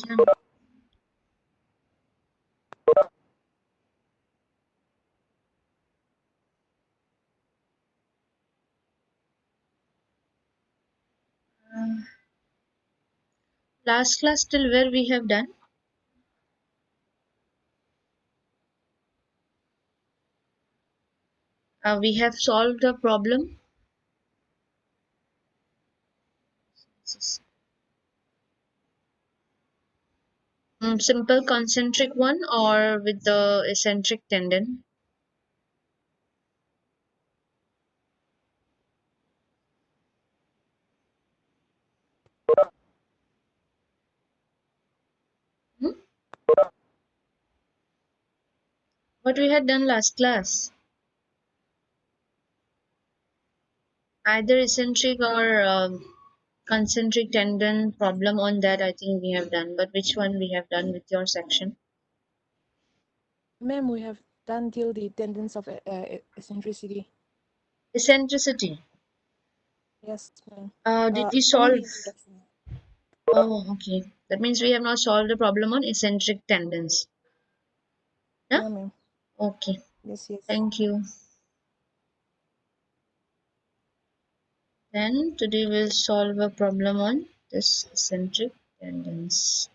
Yeah. Uh, Last class till where we have done? We have solved the problem. Simple concentric one or with the eccentric tendon. Hmm? What we had done last class? Either eccentric or concentric tendon problem on that I think we have done. But which one we have done with your section? Ma'am, we have done till the tendons of eccentricity. Eccentricity. Yes, ma'am. Did we Only solve? the introduction. Oh, okay. That means we have not solved the problem on eccentric tendons. Yeah. Yeah, ma'am. Okay. Yes, yes. Thank you. Then today we'll solve a problem on this eccentric tendons.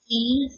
Key.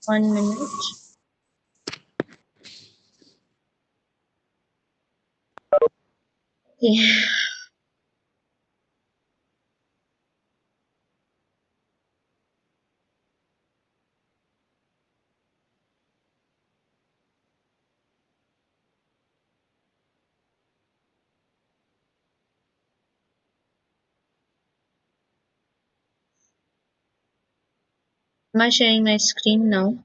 1 minute. Okay. Am I sharing my screen now?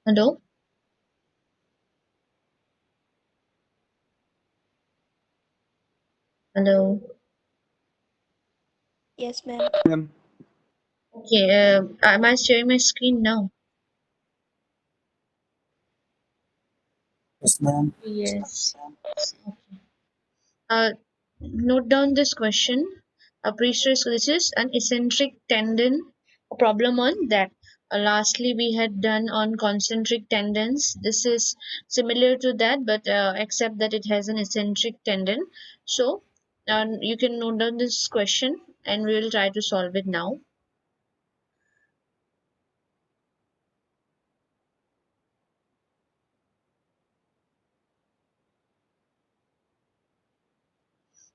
Hello? Hello? Yes, ma'am. Ma'am. Okay. Am I sharing my screen now? Yes, ma'am. Yes. Okay. Uh, Note down this question. A pre-stress this is an eccentric tendon, a problem on that. Lastly, we had done on concentric tendons. This is similar to that, but except that it has an eccentric tendon. So you can note down this question, and we will try to solve it now.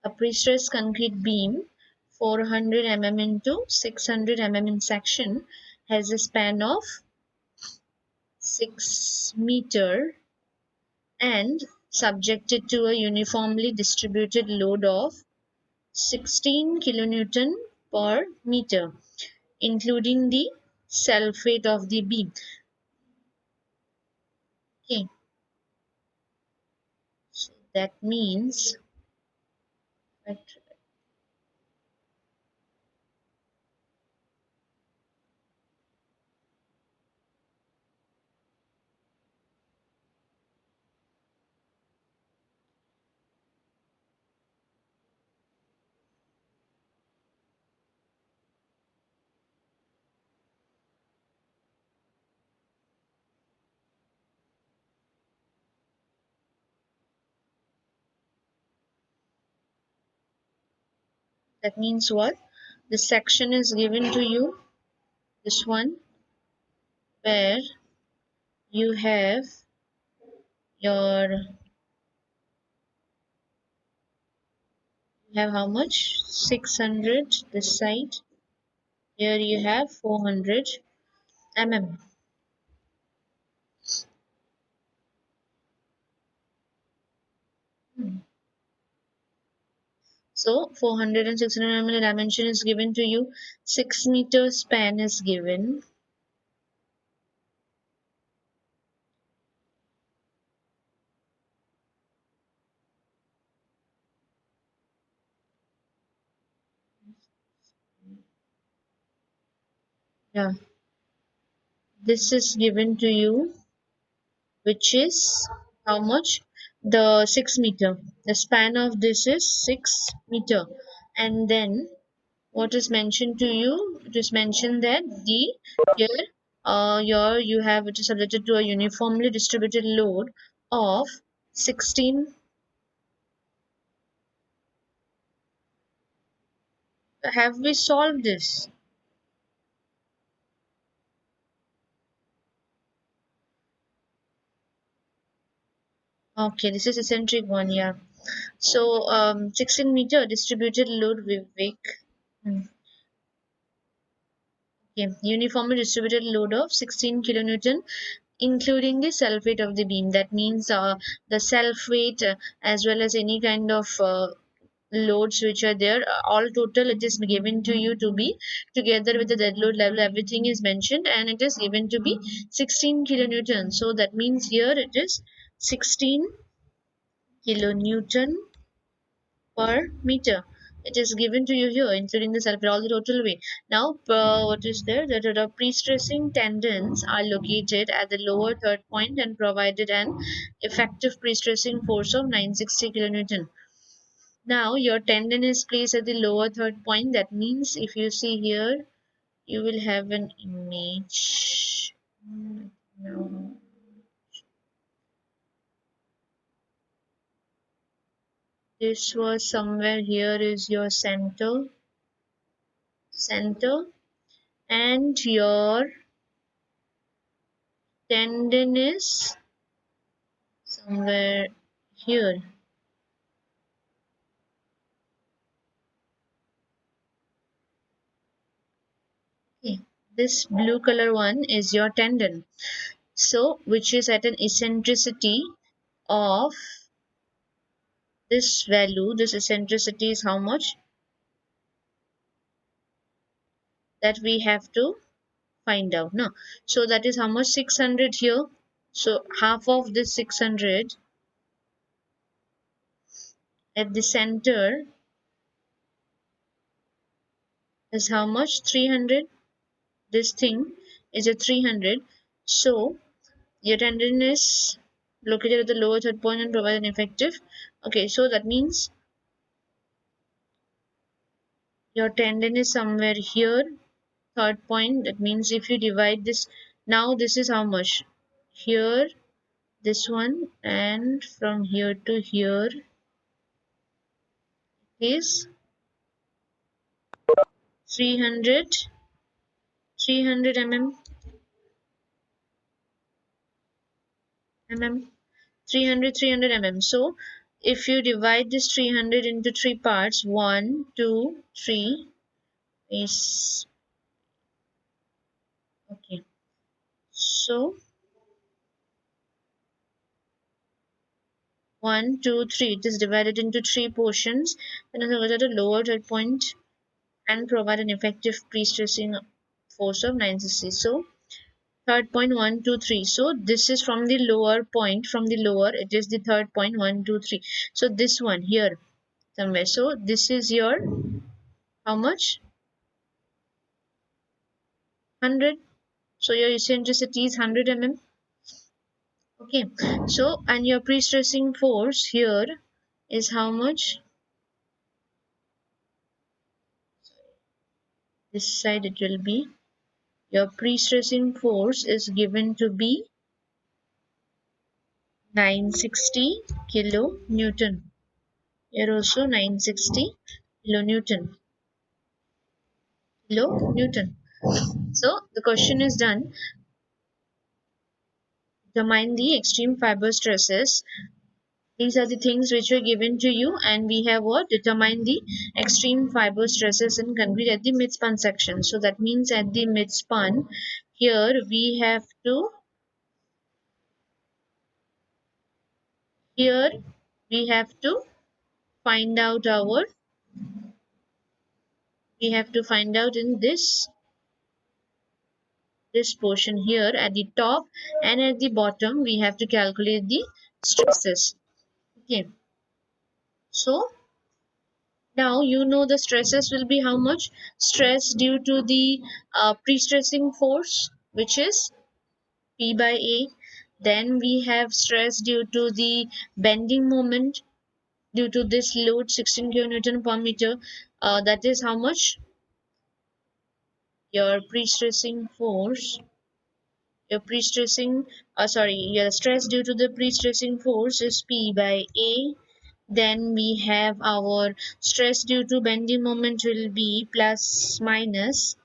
A pre-stressed concrete beam, 400 mm into 600 mm in section, has a span of 6 meter and subjected to a uniformly distributed load of 16 kilonewton per meter, including the self weight of the beam. Okay, so that means what? The section is given to you, this one, where you have your you have how much? 600 this side. Here you have 400 mm. So 400 and 600 mm dimension is given to you. 6 meter span is given. Yeah, this is given to you, which is how much? The 6 meter. The span of this is 6 meter. And then what is mentioned to you? It is mentioned that the here your you have it is subjected to a uniformly distributed load of 16. Have we solved this? Okay, this is eccentric one, yeah. So 16 meter distributed load, Vivek. Hmm. Okay, uniformly distributed load of 16 kilonewton, including the self weight of the beam. That means the self weight as well as any kind of loads which are there, all total it is given to you to be together with the dead load level. Everything is mentioned, and it is given to be 16 kilonewton. So that means here it is 16 kilonewton per meter. It is given to you here, including the sulfur, all the total weight. Now, what is there? That the pre-stressing tendons are located at the lower third point and provided an effective pre-stressing force of 960 kilonewton. Now, your tendon is placed at the lower third point. That means, if you see here, you will have an image. Now, this was somewhere here is your center, and your tendon is somewhere here. Okay. This blue color one is your tendon. So, which is at an eccentricity of this value. This eccentricity is how much? That we have to find out. No. So, that is how much? 600 here. So, half of this 600 at the center is how much? 300. This thing is a 300. So, your tendon is located at the lower third point and provide an effective. Okay, so that means your tendon is somewhere here. third point. That means if you divide this, now this is how much? Here, this one, and from here to here is 300, 300 mm, 300, 300 mm. So if you divide this 300 into three parts, 1, 2, 3 is okay. So 1, 2, 3. It is divided into three portions. Then it was at a lower dead point and provide an effective pre-stressing force of 960. So third point 1, 2, 3. So this is from the lower point. From the lower, it is the third point 1, 2, 3. So this one here somewhere. So this is your how much? 100. So your eccentricity is 100 mm. Okay. So and your pre-stressing force here is how much? This side it will be. Your pre-stressing force is given to be 960 kilonewton. Here also 960 kilonewton. Kilonewton. So the question is done. Determine the extreme fiber stresses. These are the things which were given to you, and we have what? Determine the extreme fiber stresses in concrete at the mid-span section. So that means at the mid-span, here here we have to find out our we have to find out in this portion here at the top and at the bottom we have to calculate the stresses. Okay, so now you know the stresses will be how much? Stress due to the pre-stressing force, which is P by A. Then we have stress due to the bending moment due to this load 16 kilonewton per meter. That is how much? Your pre-stressing force, your pre-stressing, your stress due to the pre-stressing force is P by A. Then we have our stress due to bending moment will be plus minus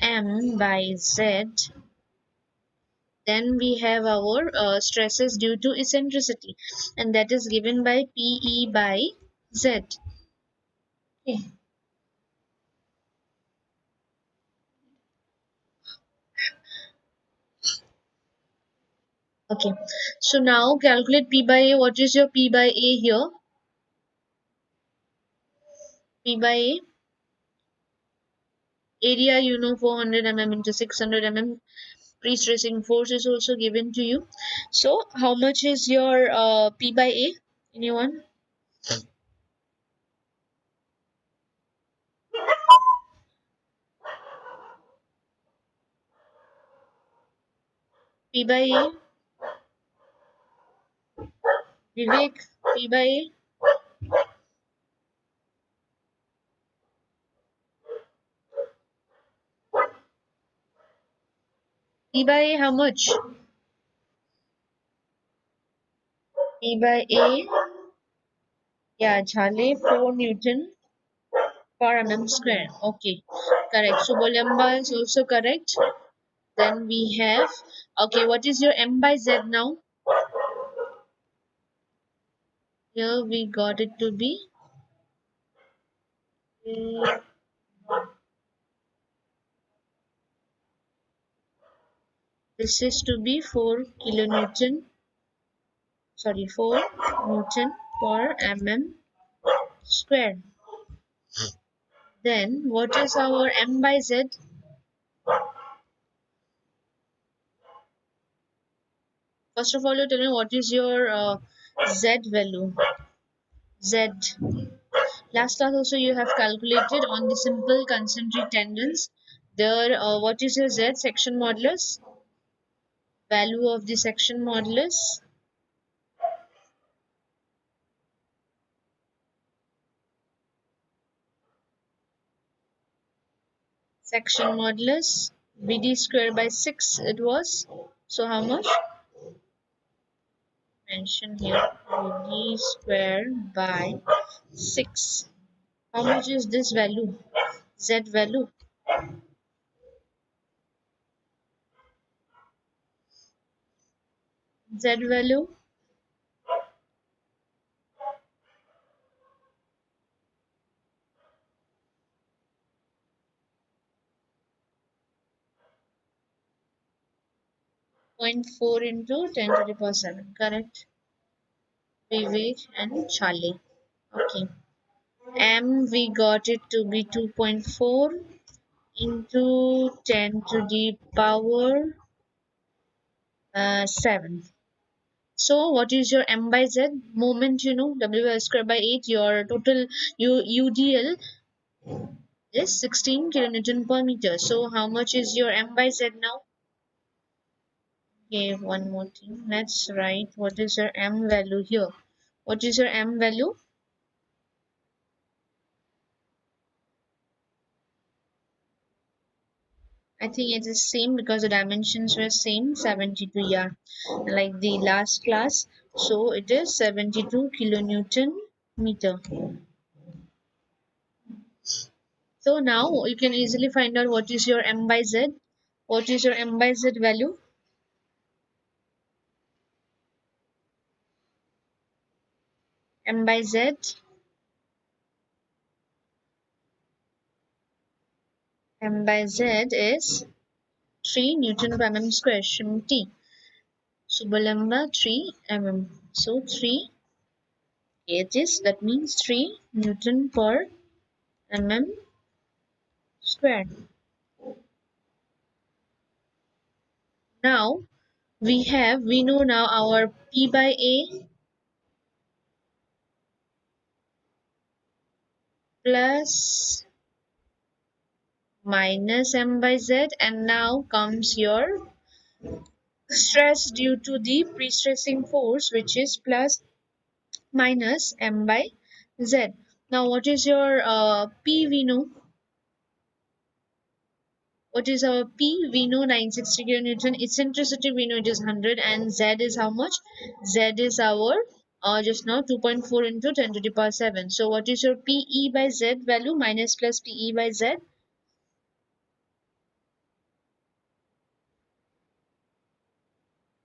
M by Z. Then we have our stresses due to eccentricity, and that is given by PE by Z. Okay. Okay. So now calculate P by A. What is your P by A here? P by A area, you know, 400 mm into 600 mm. Pre-stressing force is also given to you. So how much is your P by A? Anyone? P by A? Vivek, P by A? P by A how much? P by A, yeah, Jhale 4 Newton per mm square. Okay, correct. So Bolamba is also correct. Then we have, okay, what is your M by Z now? Here we got it to be, uh, this is to be 4 kilonewton, sorry, 4 Newton per mm square. Then what is our M by Z? First of all, you tell me what is your Z value. Z. Last class also you have calculated on the simple concentric tendons. There, what is your Z section modulus? Value of the section modulus? Section modulus BD square by 6 it was. So how much? Mention here BD square by 6. How much is this value? Z value. Z value 0.4 into 10 to the power 7. Correct. Vivek and Charlie. Okay. M we got it to be 2.4 into 10 to the power 7. So what is your M by Z? Moment, W square by 8. Your total UDL is 16 kilonewton per meter. So how much is your M by Z now? Okay, one more thing. Let's write what is your M value here. What is your M value? I think it is same because the dimensions were same 72, yeah, like the last class. So it is 72 kilonewton meter. So now you can easily find out what is your M by Z. What is your M by Z value? M by Z. M by Z is 3 Newton per mm square. T. Subalamba 3 mm. So 3 it is that means 3 Newton per mm square. Now we know now our P by A plus minus M by Z, and now comes your stress due to the pre-stressing force, which is plus minus M by Z. Now what is your P we know? What is our P? We know 960 kilonewton. Eccentricity we know it is 100, and Z is how much? Z is our just now 2.4 into 10 to the power 7. So what is your PE by Z value? Minus plus PE by Z.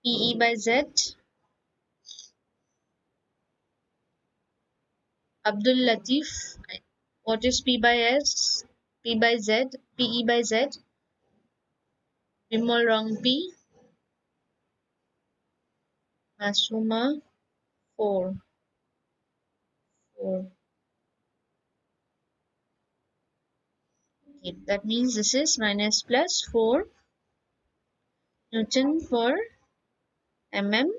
PE by Z. Abdul Latif. What is P by S? P by Z. PE by Z. Vimal wrong P. Masuma 4. 4. Okay, that means this is minus plus 4 Newton per mm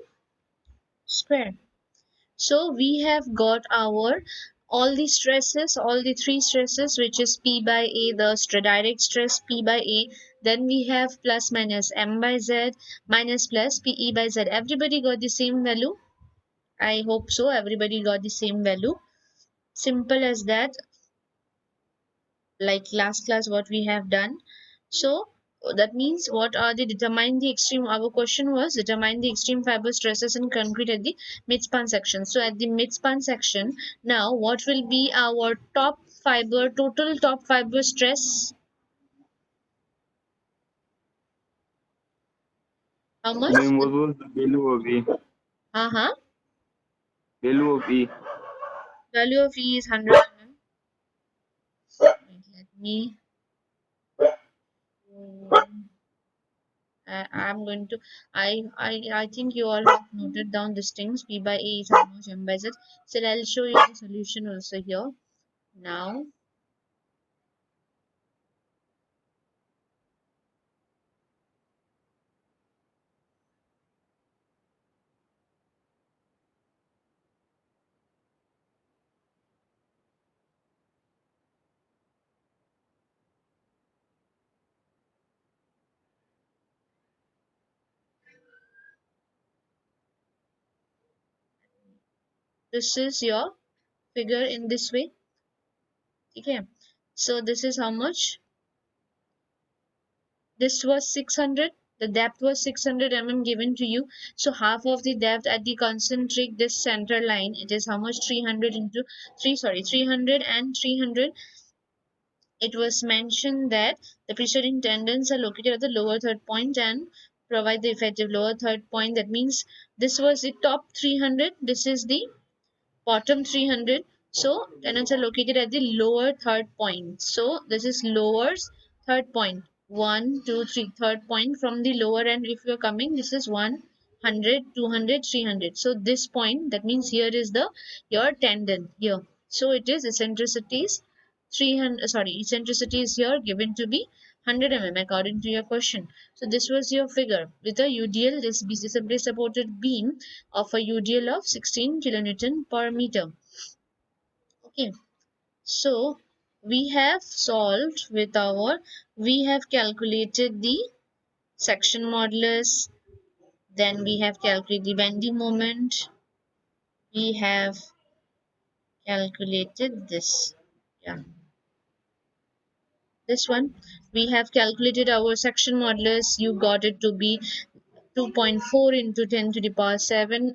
square. So we have got our all the stresses, all the three stresses, which is P by A, the direct stress P by A. Then we have plus minus M by Z minus plus PE by Z. Everybody got the same value. I hope so. Everybody got the same value. Simple as that, like last class what we have done. So that means what are the determine the extreme, our question was determine the extreme fiber stresses in concrete at the midspan section. So at the midspan section, now what will be our top fiber, total top fiber stress? How much? Ma'am, what was the value of E? Uh-huh. Value of E. Value of E is 100 mm. Wait, let me I'm going to I think you all have noted down these things. P by A is how much, M by Z. So I'll show you the solution also here. Now this is your figure in this way. Okay. So this is how much? This was 600. The depth was 600 given to you. So half of the depth at the concentric, this center line, it is how much? 300 into 3, sorry, 300 and 300. It was mentioned that the preceding tendons are located at the lower third point and provide the effective lower third point. That means this was the top 300. This is the bottom 300. So tendons are located at the lower third point. So this is lower third point. 1, 2, 3, third point from the lower end. If you're coming, this is 100, 200, 300. So this point, that means here is the your tendon here. So it is eccentricities 300, sorry, eccentricity is here given to be 100 according to your question. So this was your figure with a UDL, this simply supported beam of a UDL of 16 kilonewton per meter. Okay, so we have solved with our, we have calculated the section modulus, then we have calculated the bending moment, we have calculated this. Yeah, this one, we have calculated our section modulus. You got it to be 2.4 into 10 to the power 7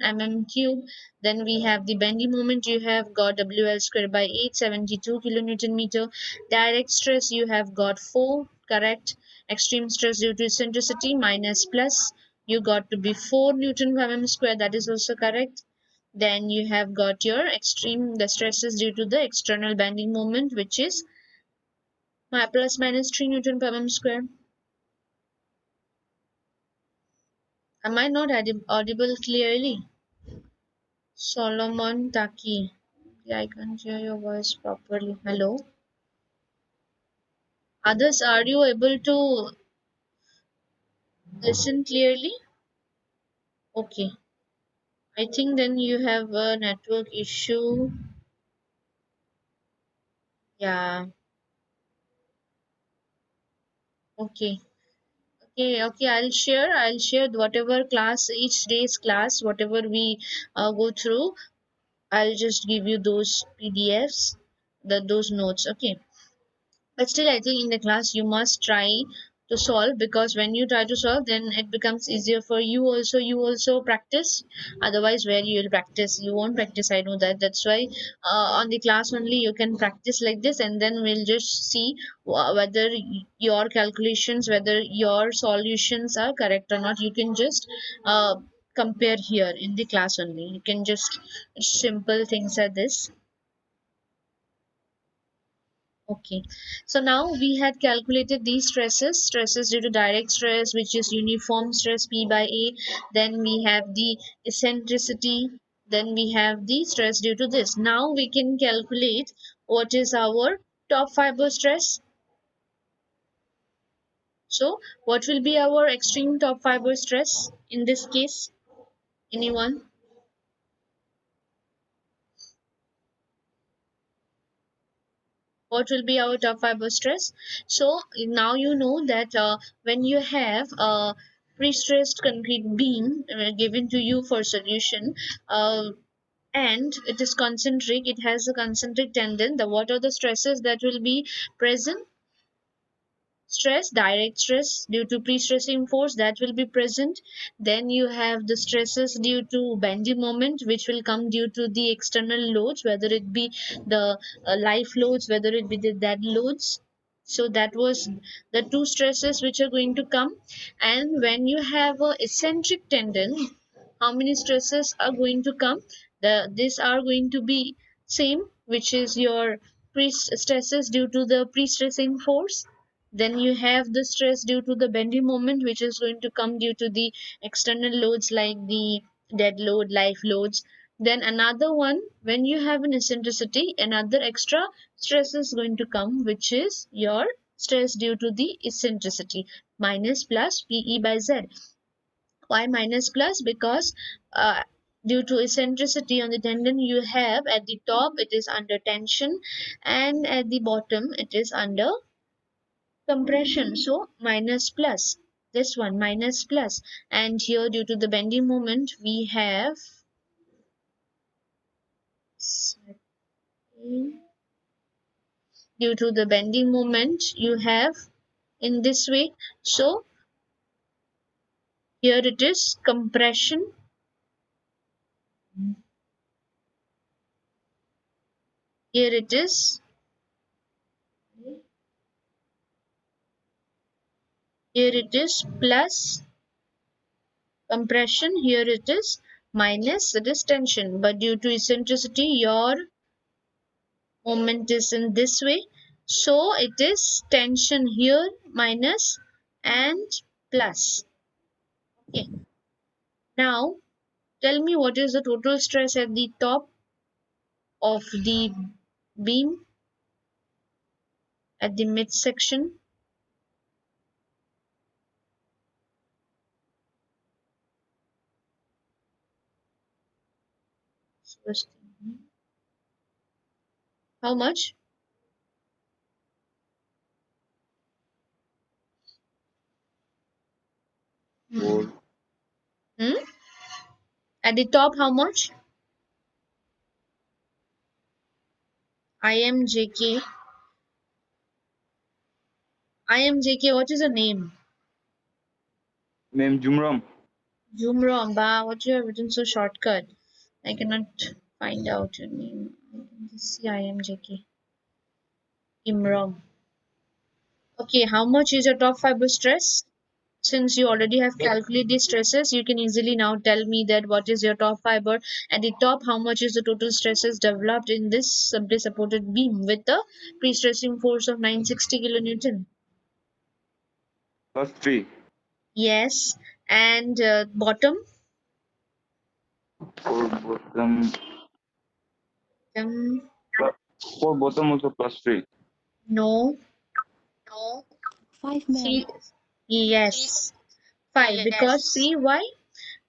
cube. Then we have the bending moment. You have got WL squared by 872 kilonewton meter. Direct stress you have got 4, correct. Extreme stress due to eccentricity minus plus, you got to be 4 Newton per square, that is also correct. Then you have got your extreme, the stresses due to the external bending moment, which is plus minus 3 Newton per square. Am I not audible clearly? Solomon Taki. Yeah, I can't hear your voice properly. Hello? Others, are you able to listen clearly? Okay. I think then you have a network issue. Yeah. Okay. Okay. I'll share whatever class, each day's class, whatever we go through. I'll just give you those PDFs, those notes. Okay. But still, I think in the class you must try to solve, because when you try to solve, then it becomes easier for you also. You also practice. Otherwise, where you will practice, you won't practice. I know that. That's why on the class only you can practice like this, and then we'll just see whether your calculations, whether your solutions are correct or not. You can just compare here in the class only. You can just, simple things are this. Okay, so now we had calculated these stresses due to direct stress, which is uniform stress P by A. Then we have the eccentricity. Then we have the stress due to this. Now we can calculate what is our top fiber stress. So what will be our extreme top fiber stress in this case? Anyone? What will be our top fiber stress? So now you know that when you have a pre-stressed concrete beam given to you for solution, and it is concentric, it has a concentric tendon, the what are the stresses that will be present? Stress, direct stress due to pre-stressing force, that will be present. Then you have the stresses due to bending moment, which will come due to the external loads, whether it be the life loads, whether it be the dead loads. So that was the two stresses which are going to come. And when you have a eccentric tendon, how many stresses are going to come? These are going to be same, which is your stresses due to the pre-stressing force. Then you have the stress due to the bending moment, which is going to come due to the external loads like the dead load, life loads. Then another one, when you have an eccentricity, another extra stress is going to come, which is your stress due to the eccentricity, minus plus PE by Z. Why minus plus? Because due to eccentricity on the tendon, you have at the top it is under tension, and at the bottom it is under compression. So minus plus, this one minus plus. And here due to the bending moment we have, due to the bending moment you have in this way. So here it is compression. Here it is. Here it is plus compression. Here it is minus, it is tension. But due to eccentricity, your moment is in this way. So it is tension here minus and plus. Okay. Now tell me what is the total stress at the top of the beam at the midsection. How much? Four. Hmm? At the top, how much? IMJK. IMJK, what is the name? Ma'am Jumram. Jumro Amba, what you have written so shortcut? I cannot find out your name. I can just see IMJK. Imrom. Okay, how much is your top fiber stress? Since you already have calculated the stresses, you can easily now tell me that what is your top fiber. At the top, how much is the total stresses developed in this simply supported beam with the pre-stressing force of 960 kilonewton? Plus 3. Yes. And bottom? For bottom. Um, For bottom also plus 3. no. 5, ma'am. See, yes. 5. Because see why?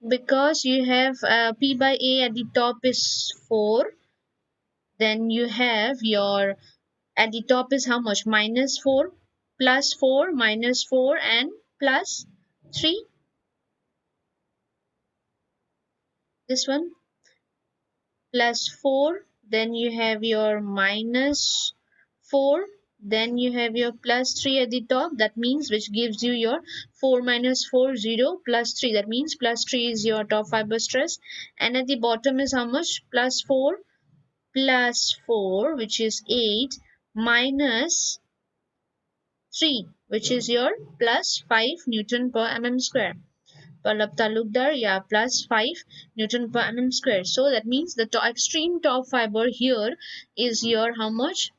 Because you have P by A at the top is 4. Then you have your at the top is how much? Minus 4, plus 4, minus 4, and plus 3. This one plus 4. Then you have your minus 4. Then you have your plus 3 at the top. That means which gives you your 4 minus 4, 0, plus 3. That means plus 3 is your top fiber stress. And at the bottom is how much? Plus 4, which is 8, minus 3, which is your plus 5 Newton per mm square. Palab Talukdar, yeah, plus 5 Newton per mm square. So that means the extreme top fiber here is your how much?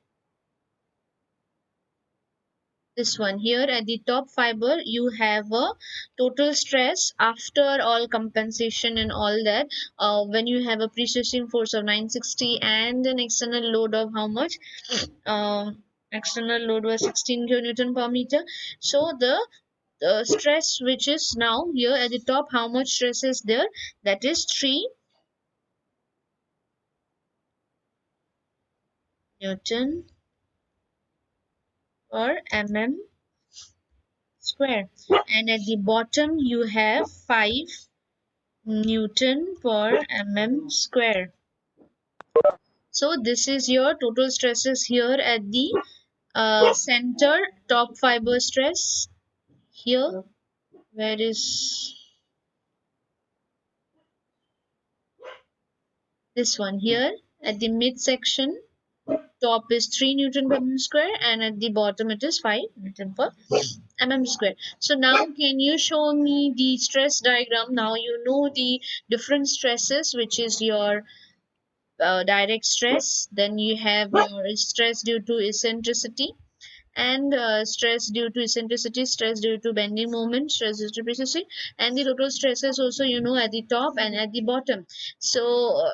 This one here at the top fiber, you have a total stress after all compensation and all that. When you have a precessing force of 960 and an external load of how much? External load was 16 kilonewton per meter. So the stress which is now here at the top, how much stress is there? That is 3 Newton per mm square. And at the bottom, you have 5 Newton per mm square. So this is your total stresses here at the center top fiber stress here. Where is this one here at the midsection? Top is 3 Newton per mm square and at the bottom it is 5 Newton per mm square. So now can you show me the stress diagram? Now you know the different stresses, which is your direct stress, then you have your stress due to eccentricity, and stress due to eccentricity, stress due to bending moment, stress due to precision, and the total stresses also you know at the top and at the bottom. So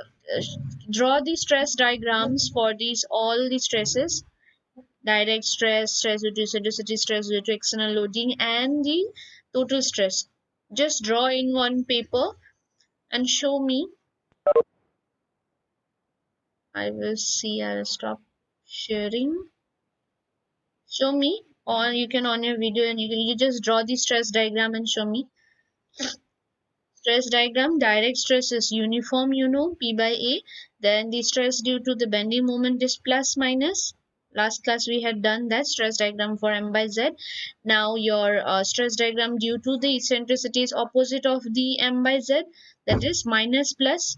draw the stress diagrams for these all the stresses: direct stress, stress due to eccentricity, stress due to external loading, and the total stress. Just draw in one paper and show me. I will see. I'll stop sharing. Show me, or you can on your video and you just draw the stress diagram and show me. Stress diagram: direct stress is uniform, you know, P by A. Then the stress due to the bending moment is plus minus. Last class we had done that stress diagram for M by Z. Now your stress diagram due to the eccentricity is opposite of the M by Z, that is minus plus.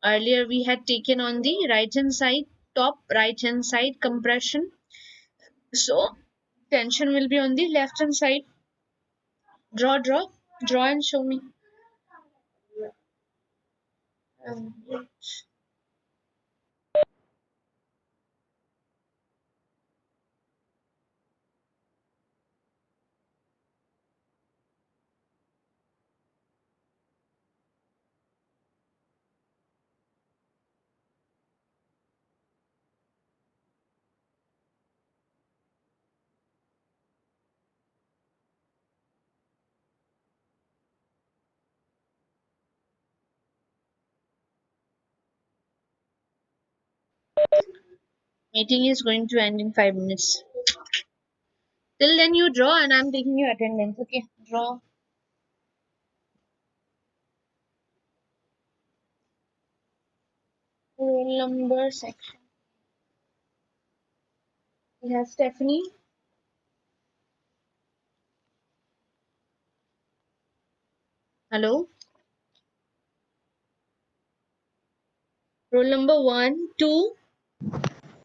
Earlier we had taken on the right hand side, top right hand side compression. So tension will be on the left hand side. Draw and show me. Meeting is going to end in 5 minutes. Till then you draw and I'm taking your attendance. Okay, draw. Roll number section. We have Stephanie. Hello. Roll number 1, 2,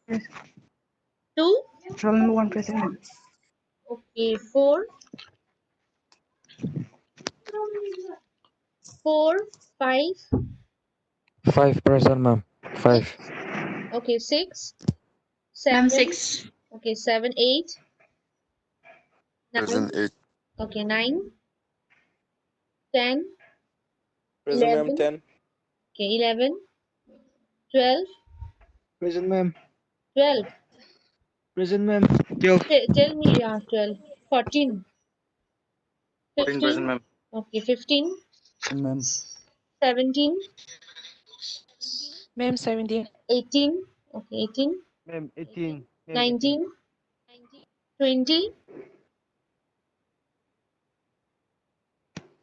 2. Roll number 1 present. Okay, 4, 4, 5. 5 present, ma'am. 5. Okay, 6, Ma'am 7. 6. Okay, 7, 8, 9. Present 8. Okay, 9, 10, Present, ma'am. 11. 10. Okay, 11, 12, Present, ma'am. 12. Present, ma'am. 12. Tell me, yeah, 12. 14, 14 present, 15. ma'am. Okay, 15, Present, ma'am. 17, Ma'am 17. 18. Okay, 18, Ma'am, 18. Ma'am, 18. 19, 20.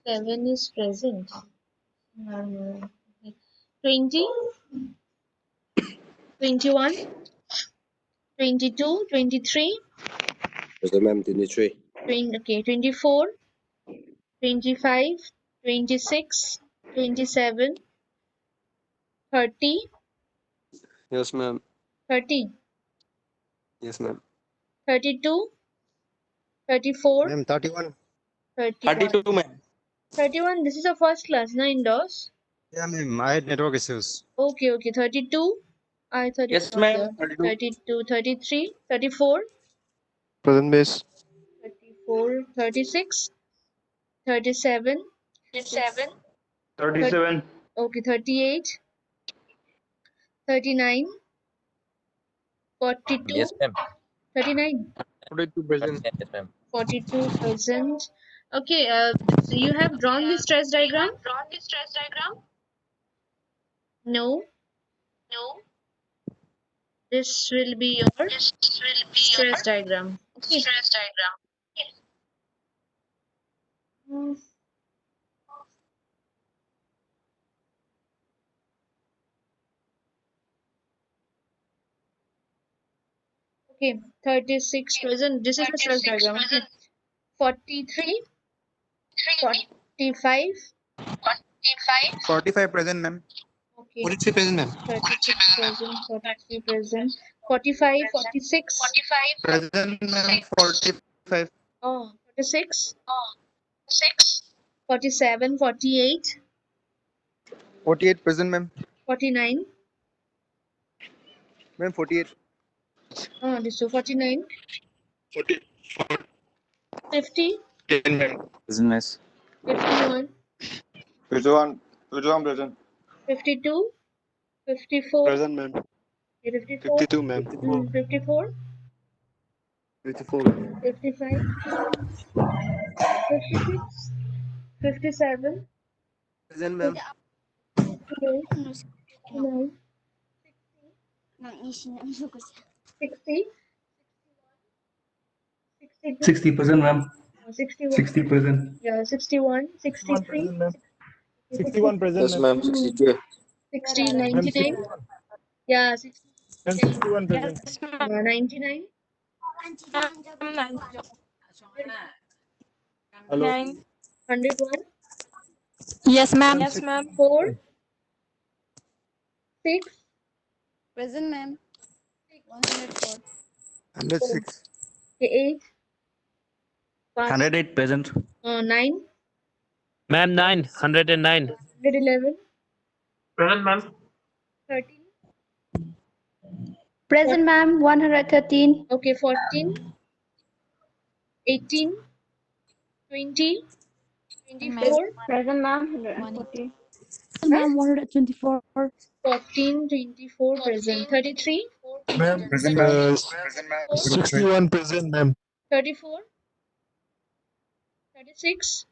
7 is present. 20, 21, 22, 23, Present, ma'am. 23. 20, okay, 24, 25, 26, 27, 30, Yes, ma'am. 30, Yes, ma'am. 32, 34, Ma'am, 31. 31. 32, ma'am. 31, this is a first class, na indoors? Yeah, ma'am. I had network issues. Okay, okay, 32. I thought it's Yes, not ma'am. there. 32. 32, 33, 34, Present base. 34, 36, 37, 37. okay, 38, 39, Yes, 42, ma'am. 39, 42 present. Yes, ma'am. 42 present. Okay, you have drawn the stress diagram? No. This will be your stress diagram. Okay. Hmm, okay, 36 present. This is the stress diagram. Okay. 43, 45. 45 present, ma'am. Okay. 43 present, ma'am. 36 present, 43 present, 45, 46. Present, ma'am. 45. Oh, 46, 47, 48, 48 present, ma'am. 49. Ma'am, 48. Oh, this is 49, 40. 50, Ma'am. Present, miss. 51, 51. 51 present. 52, 54, Present, ma'am. 54, 52, ma'am. 54, 54, ma'am. 55, 56, 57, Present, ma'am. 58, 59, 60, 62, 60 present, ma'am. 61, 60 present. yeah, 61, 61 63, present, ma'am. 60, 61 present, Yes, ma'am. ma'am. 62. 60, Ma'am, 99, 61. yeah, 60, Ma'am, 61 present. Yes, ma'am. 99, Nine. Hello. 101, Yes, ma'am. Ma'am, Yes, six. ma'am. 4, 6, Present, ma'am. 104. 106. 8, 108 present. 9, Ma'am, 909. 111, Present, ma'am. 13, Present, ma'am. 113. okay, 14, 18, 20, Ma'am. 24, Present, ma'am. 140. huh? Ma'am, 124. 14, 24 present, 33, Ma'am, Present, ma'am. 61 present, ma'am. 34, 36,